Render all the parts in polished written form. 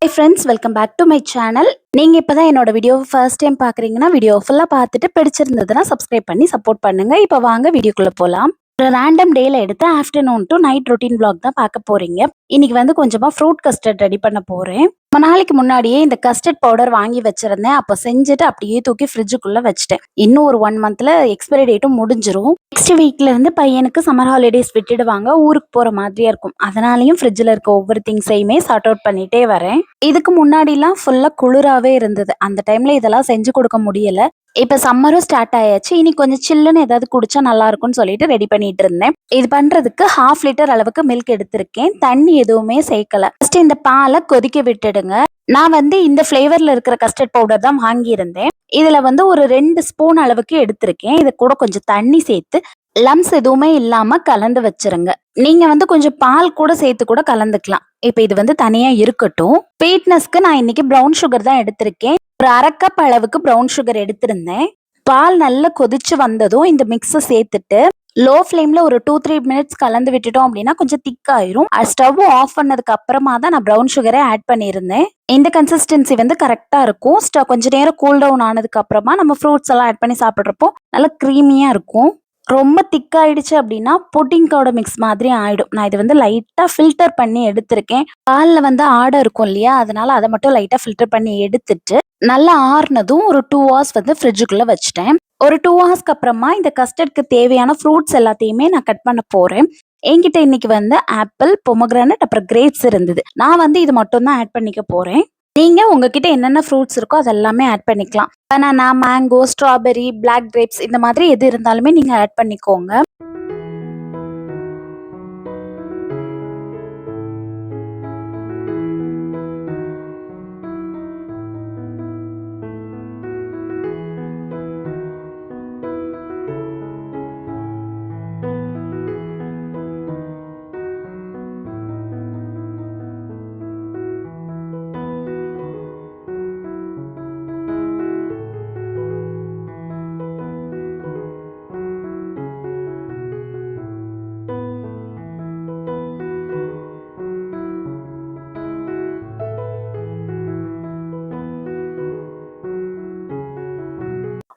Hi friends, welcome back to my channel. நீங்க இப்பதான் என்னோட வீடியோ ஃபர்ஸ்ட் டைம் பாக்குறீங்கன்னா வீடியோ ஃபுல்லா பார்த்துட்டு பிடிச்சிருந்ததுன்னா சப்ஸ்கிரைப் பண்ணி சப்போர்ட் பண்ணுங்க. இப்போ வாங்க வீடியோக்குள்ள போலாம். ஒரு ரேண்டம் டேல எடுத்த afternoon to night routine vlog தான் பார்க்க போறீங்க. இன்னைக்கு வந்து கொஞ்சமா ஃப்ரூட் கஸ்டர்ட் ரெடி பண்ண போறேன். ரொம்ப நாளைக்கு முன்னாடியே இந்த கஸ்டர்ட் பவுடர் வாங்கி வச்சிருந்தேன். அப்ப செஞ்சுட்டு அப்படியே தூக்கி ஃப்ரிட்ஜுக்குள்ள வச்சிட்டேன். இன்னும் ஒரு 1 மந்த்ல எக்ஸ்பைரி டேட்டும் முடிஞ்சிரும். நெக்ஸ்ட் வீக்ல இருந்து பையனுக்கு சம்மர் ஹாலிடேஸ் விட்டுடுவாங்க. ஊருக்கு போற மாதிரியா இருக்கும். அதனாலயும் ஃப்ரிட்ஜ்ல இருக்க ஒவ்வொரு திங்ஸையுமே சார்ட் அவுட் பண்ணிட்டே வரேன். இதுக்கு முன்னாடிலாம் ஃபுல்லா குளிராவே இருந்தது. அந்த டைம்ல இதெல்லாம் செஞ்சு கொடுக்க முடியல. இப்ப சம்மரும் ஸ்டார்ட் ஆயாச்சு. இனி கொஞ்சம் சில்லுன்னு ஏதாவது குடிச்சா நல்லா இருக்கும்னு சொல்லிட்டு ரெடி பண்ணிட்டு இருந்தேன். இது பண்றதுக்கு 1/2 லிட்டர் அளவுக்கு மில்க் எடுத்திருக்கேன். தண்ணி எதுவுமே சேர்க்கல. ஃபர்ஸ்ட் இந்த பாலை கொதிக்க விட்டுடுங்க. நான் வந்து இந்த ஃபிளேவர்ல இருக்கிற கஸ்டர்ட் பவுடர் தான் வாங்கியிருந்தேன். இதுல வந்து ஒரு 2 ஸ்பூன் அளவுக்கு எடுத்திருக்கேன். இது கூட கொஞ்சம் தண்ணி சேர்த்து லம்ஸ் எதுவுமே இல்லாம கலந்து வச்சிருங்க. நீங்க வந்து கொஞ்சம் பால் கூட சேர்த்து கூட கலந்துக்கலாம். இப்ப இது வந்து தனியா இருக்கட்டும். ஸ்வீட்னஸ்க்கு நான் இன்னைக்கு ப்ரௌன் சுகர் தான் எடுத்திருக்கேன். ஒரு 1/2 கப் அளவுக்கு ப்ரௌன் சுகர் எடுத்திருந்தேன். பால் நல்லா கொதிச்சு வந்ததும் இந்த மிக்ஸை சேர்த்துட்டு லோ ஃப்ளேம்ல ஒரு 2-3 மினிட்ஸ் கலந்து விட்டுட்டோம் அப்படின்னா கொஞ்சம் திக் ஆயிரும். ஸ்டவ் ஆஃப் பண்ணதுக்கு அப்புறமா தான் நான் ப்ரௌன் சுகரை ஆட் பண்ணியிருந்தேன். இந்த கன்சிஸ்டன்சி வந்து கரெக்டா இருக்கும். கொஞ்ச நேரம் கூல் டவுன் ஆனதுக்கு அப்புறமா நம்ம ஃப்ரூட்ஸ் எல்லாம் ஆட் பண்ணி சாப்பிட்றப்போ நல்லா க்ரீமியா இருக்கும். ரொம்ப திக் ஆயிடுச்சு அப்படின்னா புட்டிங்கோட மிக்ஸ் மாதிரி ஆயிடும். நான் இது வந்து லைட்டா ஃபில்டர் பண்ணி எடுத்திருக்கேன். பால்ல வந்து ஆடை இருக்கும் இல்லையா, அதனால அதை மட்டும் லைட்டா ஃபில்டர் பண்ணி எடுத்துட்டு நல்லா ஆறுனதும் ஒரு 2 ஹவர்ஸ் வந்து ஃப்ரிட்ஜுக்குள்ள வச்சுட்டேன். ஒரு 2 ஹவர்ஸ்க்கு அப்புறமா இந்த கஸ்டர்ட்க்கு தேவையான ஃப்ரூட்ஸ் எல்லாத்தையுமே நான் கட் பண்ண போறேன். என்கிட்ட இன்னைக்கு வந்து ஆப்பிள், பொமோகிரானட் அப்புறம் கிரேப்ஸ் இருந்தது. நான் வந்து இது மட்டும் தான் ஆட் பண்ணிக்க போறேன். நீங்க உங்ககிட்ட என்னென்ன ஃப்ரூட்ஸ் இருக்கோ அதெல்லாமே ஆட் பண்ணிக்கலாம். Banana, mango, strawberry, black grapes இந்த மாதிரி எது இருந்தாலுமே நீங்க ஆட் பண்ணிக்கோங்க.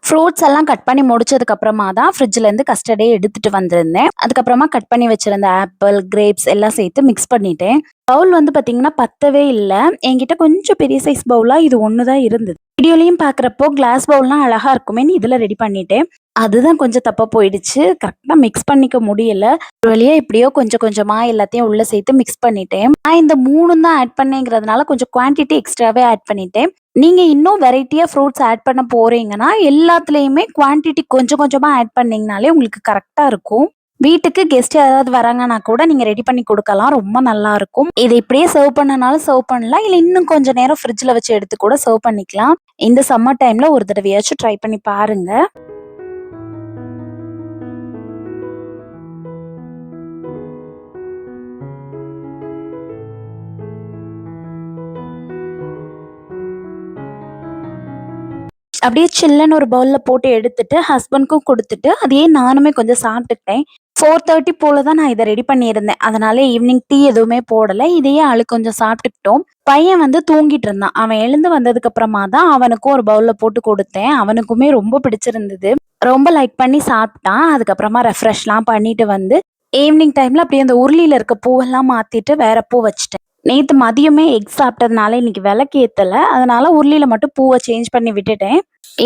ஃப்ரூட்ஸ் எல்லாம் கட் பண்ணி முடிச்சதுக்கு அப்புறமா தான் ஃப்ரிட்ஜ்ல இருந்து கஸ்டர்டே எடுத்துட்டு வந்திருந்தேன். அதுக்கப்புறமா கட் பண்ணி வச்சிருந்த ஆப்பிள், கிரேப்ஸ் எல்லாம் சேர்த்து மிக்ஸ் பண்ணிட்டேன். பவுல் வந்து பாத்தீங்கன்னா பத்தவே இல்ல. என்கிட்ட கொஞ்சம் பெரிய சைஸ் பவுலா இது ஒண்ணுதான் இருந்தது. வீடியோலயும் பாக்குறப்போ கிளாஸ் பவுல்லாம் அழகா இருக்குமேன்னு இதுல ரெடி பண்ணிட்டேன். அதுதான் கொஞ்சம் தப்பா போயிடுச்சு. கரெக்டா மிக்ஸ் பண்ணிக்க முடியல. ஒரு வழியா எப்படியோ கொஞ்சம் கொஞ்சமா எல்லாத்தையும் உள்ள சேர்த்து மிக்ஸ் பண்ணிட்டேன். நான் இந்த 3 தான் ஆட் பண்ணேங்கிறதுனால கொஞ்சம் குவான்டிட்டி எக்ஸ்ட்ராவே ஆட் பண்ணிட்டேன். நீங்க இன்னும் வெரைட்டியா ஃப்ரூட்ஸ் ஆட் பண்ண போறீங்கன்னா எல்லாத்துலயுமே குவான்டிட்டி கொஞ்சம் கொஞ்சமா ஆட் பண்ணீங்கனாலே உங்களுக்கு கரெக்டா இருக்கும். வீட்டுக்கு கெஸ்ட் யாராவது வராங்கன்னா கூட நீங்க ரெடி பண்ணி கொடுக்கலாம். ரொம்ப நல்லா இருக்கும். இதை இப்படியே சர்வ் பண்ணனாலும் சர்வ் பண்ணலாம். இல்ல இன்னும் கொஞ்சம் நேரம் ஃப்ரிட்ஜ்ல வச்சு எடுத்து கூட சர்வ் பண்ணிக்கலாம். இந்த சம்மர் டைம்ல ஒரு தடவையாச்சும் ட்ரை பண்ணி பாருங்க. அப்படியே சில்லுன்னு ஒரு பவுல்ல போட்டு எடுத்துட்டு ஹஸ்பண்ட்க்கும் கொடுத்துட்டு அதையே நானுமே கொஞ்சம் சாப்பிட்டுக்கிட்டேன். 4:30 போல தான் நான் இதை ரெடி பண்ணியிருந்தேன். அதனால ஈவினிங் டீ எதுவுமே போடல. இதையே ஆளு கொஞ்சம் சாப்பிட்டுக்கிட்டோம். பையன் வந்து தூங்கிட்டு இருந்தான். அவன் எழுந்து வந்ததுக்கு அப்புறமா தான் அவனுக்கும் ஒரு பவுல்ல போட்டு கொடுத்தேன். அவனுக்குமே ரொம்ப பிடிச்சிருந்தது. ரொம்ப லைக் பண்ணி சாப்பிட்டான். அதுக்கப்புறமா ரெஃப்ரெஷ்லாம் பண்ணிட்டு வந்து ஈவினிங் டைம்ல அப்படியே அந்த உருளியில இருக்க பூவெல்லாம் மாத்திட்டு வேற பூ வச்சுட்டேன். நேத்து மதியமே எக் சாப்பிட்டதுனால இன்னைக்கு விளக்கு ஏத்தல. அதனால உருளியில மட்டும் பூவை சேஞ்ச் பண்ணி விட்டுட்டேன்.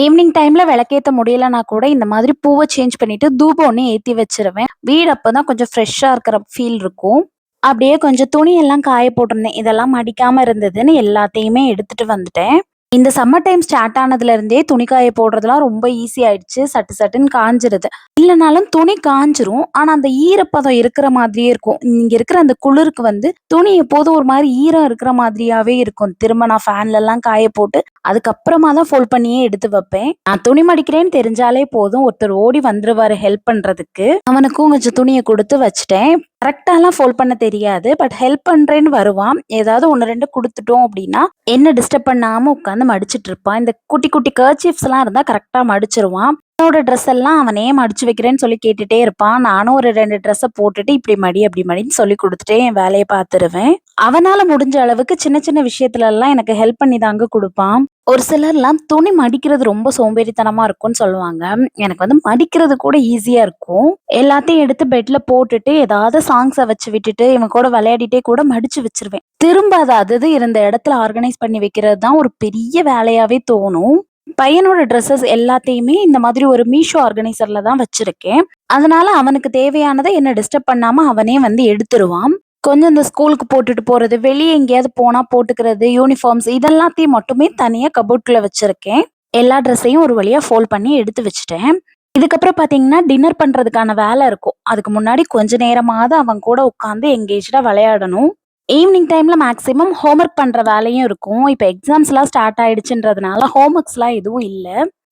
ஈவினிங் டைம்ல விளக்கேத்த முடியலன்னா கூட இந்த மாதிரி பூவை சேஞ்ச் பண்ணிட்டு தூபம் ஒண்ணு ஏத்தி வச்சிருவேன். வீடு அப்பதான் கொஞ்சம் ஃப்ரெஷ்ஷா இருக்கிற ஃபீல் இருக்கும். அப்படியே கொஞ்சம் துணி எல்லாம் காய போட்டிருந்தேன். இதெல்லாம் மடிக்காம இருந்ததுன்னு எல்லாத்தையுமே எடுத்துட்டு வந்துட்டேன். இந்த சம்மர் டைம் ஸ்டார்ட் ஆனதுல இருந்தே துணி காய போடுறதுலாம் ரொம்ப ஈஸி ஆயிடுச்சு. சட்டு சட்டுன்னு காஞ்சிருது. இல்லனாலும் துணி காஞ்சிரும். ஆனா அந்த ஈரப்பதம் இருக்கிற மாதிரியே இருக்கும். இங்க இருக்கிற அந்த குளிருக்கு வந்து துணி எப்போதும் ஒரு மாதிரி ஈரம் இருக்கிற மாதிரியாவே இருக்கும். திரும்ப நான் ஃபேன்ல எல்லாம் காய போட்டு அதுக்கப்புறமா தான் ஃபோல்ட் பண்ணியே எடுத்து வைப்பேன். நான் துணி மடிக்கிறேன்னு தெரிஞ்சாலே போதும் ஒருத்தர் ஓடி வந்துருவாரு ஹெல்ப் பண்றதுக்கு. அவனுக்கும் கொஞ்சம் துணியை கொடுத்து வச்சுட்டேன். கரெக்டாலாம் ஃபோல்ட் பண்ண தெரியாது. பட் ஹெல்ப் பண்றேன்னு வருவான். ஏதாவது 1, 2 குடுத்துட்டோம் அப்டின்னா, என்ன டிஸ்டர்ப் பண்ணாம உட்காந்து மடிச்சுட்டு இருப்பான். இந்த குட்டி, குட்டி கர்ச்சீஃப்ஸ்லாம் இருந்தா கரெக்ட்டா மடிச்சுருவான். அவனோட ட்ரெஸ் எல்லாம் அவனே மடிச்சு வைக்கிறேன்னு சொல்லி கேட்டுட்டே இருப்பான். நானும் ஒரு 2 ட்ரெஸ்ஸ போட்டுட்டு இப்டி மடி, அப்டி மடின்னு சொல்லிக் குடுத்துட்டே என் வேலைய பார்த்துருவேன். அவனால முடிஞ்ச அளவுக்கு சின்ன, சின்ன விஷயத்துலலாம் எனக்கு ஹெல்ப் பண்ணி தாங்க குடுப்பான். ஒரு சிலர்லாம் துணி மடிக்கிறது ரொம்ப சோம்பேறித்தனமா இருக்கும்னு சொல்லுவாங்க. எனக்கு வந்து மடிக்கிறது கூட ஈஸியா இருக்கும். எல்லாத்தையும் எடுத்து பெட்ல போட்டுட்டு, ஏதாவது சாங்ஸ வச்சு விட்டுட்டு, இவன் கூட விளையாடிட்டே கூட மடிச்சு வச்சுருவேன். திரும்ப அத அது இருந்த இடத்துல ஆர்கனைஸ் பண்ணி வைக்கிறது தான் ஒரு பெரிய வேலையாவே தோணும். பையனோட ட்ரெஸ்ஸஸ் எல்லாத்தையுமே இந்த மாதிரி ஒரு மீஷோ ஆர்கனைசர்ல தான் வச்சிருக்கேன். அதனால அவனுக்கு தேவையானத என்ன டிஸ்டர்ப் பண்ணாம அவனே வந்து எடுத்துருவான். கொஞ்சம் இந்த ஸ்கூலுக்கு போட்டுட்டு போறது, வெளிய எங்கேயாவது போனா போட்டுக்கிறது, யூனிஃபார்ம்ஸ் இதெல்லாத்தையும் மட்டுமே தனியா கபோர்ட்குள்ள வச்சிருக்கேன். எல்லா ட்ரெஸ்ஸையும் ஒரு வழியா ஃபோல்ட் பண்ணி எடுத்து வச்சுட்டேன். இதுக்கப்புறம் பார்த்தீங்கன்னா, டின்னர் பண்றதுக்கான வேலை இருக்கும். அதுக்கு முன்னாடி கொஞ்ச நேரமாவது அவன் கூட உட்காந்து எங்கேஜ்டா விளையாடணும். ஈவினிங் டைம்ல மேக்ஸிமம் ஹோம்வொர்க் பண்ற வேலையும் இருக்கும். இப்ப எக்ஸாம்ஸ்லாம் ஸ்டார்ட் ஆயிடுச்சுன்றதுனால ஹோம் ஒர்க்ஸ்லாம் எதுவும் இல்ல.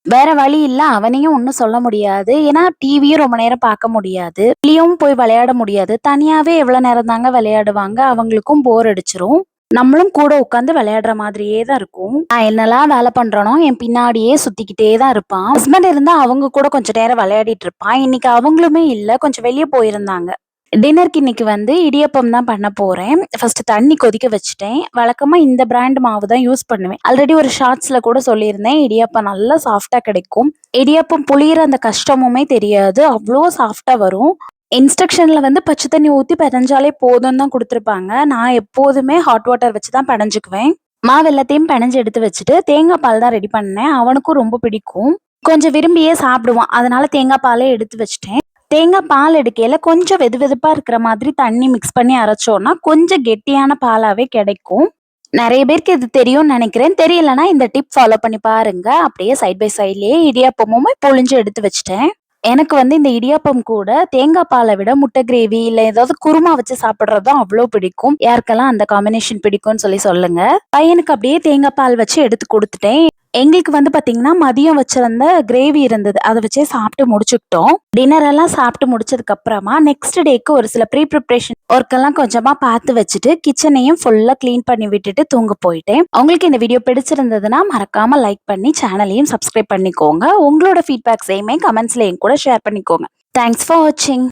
வேற வழி இல்ல. அவனையும் ஒண்ணும் சொல்ல முடியாது. ஏன்னா டிவியும் ரொம்ப நேரம் பார்க்க முடியாது. வெளியவும் போய் விளையாட முடியாது. தனியாவே எவ்வளோ நேரம் தாங்க விளையாடுவாங்க. அவங்களுக்கும் போர் அடிச்சுரும். நம்மளும் கூட உட்காந்து விளையாடுற மாதிரியே தான் இருக்கும். நான் என்னலாம் வேலை பண்றேனோ, என் பின்னாடியே சுத்திக்கிட்டே தான் இருப்பான். ஹஸ்பண்ட் இருந்தா அவங்க கூட கொஞ்சம் நேரம் விளையாடிட்டு இருப்பான். இன்னைக்கு அவங்களுமே இல்ல. கொஞ்சம் வெளிய போயிருந்தாங்க. டின்னருக்கு இன்னைக்கு வந்து இடியப்பம் தான் பண்ண போறேன். ஃபர்ஸ்ட் தண்ணி கொதிக்க வச்சுட்டேன். வழக்கமா இந்த பிராண்ட் மாவு தான் யூஸ் பண்ணுவேன். ஆல்ரெடி ஒரு ஷார்ட்ஸ்ல கூட சொல்லியிருந்தேன். இடியாப்பம் நல்லா சாஃப்ட்டா கிடைக்கும். இடியாப்பம் புளியிற அந்த கஷ்டமுமே தெரியாது. அவ்ளோ சாஃப்ட்டா வரும். இன்ஸ்ட்ரக்ஷன்ல வந்து பச்சை தண்ணி ஊத்தி பெனஞ்சாலே போதும்னு தான் குடுத்துருப்பாங்க. நான் எப்போதுமே ஹாட் வாட்டர் வச்சு தான் பெனஞ்சுக்குவேன். மாவு எல்லாத்தையும் பெனஞ்சு எடுத்து வச்சுட்டு, தேங்காய் பால் தான் ரெடி பண்ணேன். அவனுக்கும் ரொம்ப பிடிக்கும். கொஞ்சம் விரும்பியே சாப்பிடுவான். அதனால தேங்காய் பாலே எடுத்து வச்சுட்டேன். தேங்காய் பால் எடுக்கையில கொஞ்சம் வெதுவெதுப்பா இருக்கிற மாதிரி தண்ணி மிக்ஸ் பண்ணி அரைச்சோம்னா, கொஞ்சம் கெட்டியான பாலாவே கிடைக்கும். நெறைய பேருக்கு இது தெரியும்னு நெனைக்கிறேன். தெரியலன்னா இந்த டிப் ஃபாலோ பண்ணி பாருங்க. அப்படியே சைட் பை சைட்லயே இடியாப்பமும் புழிஞ்சு எடுத்து வச்சுட்டேன். எனக்கு வந்து இந்த இடியாப்பம் கூட தேங்காய் பால விட முட்டை கிரேவி இல்ல ஏதாவது குருமா வச்சு சாப்பிடுறது தான் அவ்ளோ பிடிக்கும். யாருக்கெல்லாம் அந்த காம்பினேஷன் பிடிக்கும்னு சொல்லி சொல்லுங்க. பையனுக்கு அப்படியே தேங்காய் பால் வச்சு எடுத்து குடுத்துட்டேன். எங்களுக்கு வந்து பாத்தீங்கன்னா, மதியம் வச்சிருந்த கிரேவி இருந்தது. அத வச்சே சாப்பிட்டு முடிச்சுக்கிட்டோம். டின்னர் எல்லாம் சாப்பிட்டு முடிச்சதுக்கு அப்புறமா நெக்ஸ்ட் டேக்கு ஒரு சில ப்ரிப்பரேஷன் ஒர்க் எல்லாம் கொஞ்சமா பார்த்து வச்சுட்டு கிச்சனையும் ஃபுல்லா கிளீன் பண்ணி விட்டுட்டு தூங்க போயிட்டேன். உங்களுக்கு இந்த வீடியோ பிடிச்சிருந்ததுன்னா மறக்காம லைக் பண்ணி சேனலையும் சப்ஸ்கிரைப் பண்ணிக்கோங்க. உங்களோட ஃபீட்பேக்ஸையுமே கமெண்ட்ஸ்ல என் கூட ஷேர் பண்ணிக்கோங்க. தேங்க்ஸ் ஃபார் வாட்சிங்.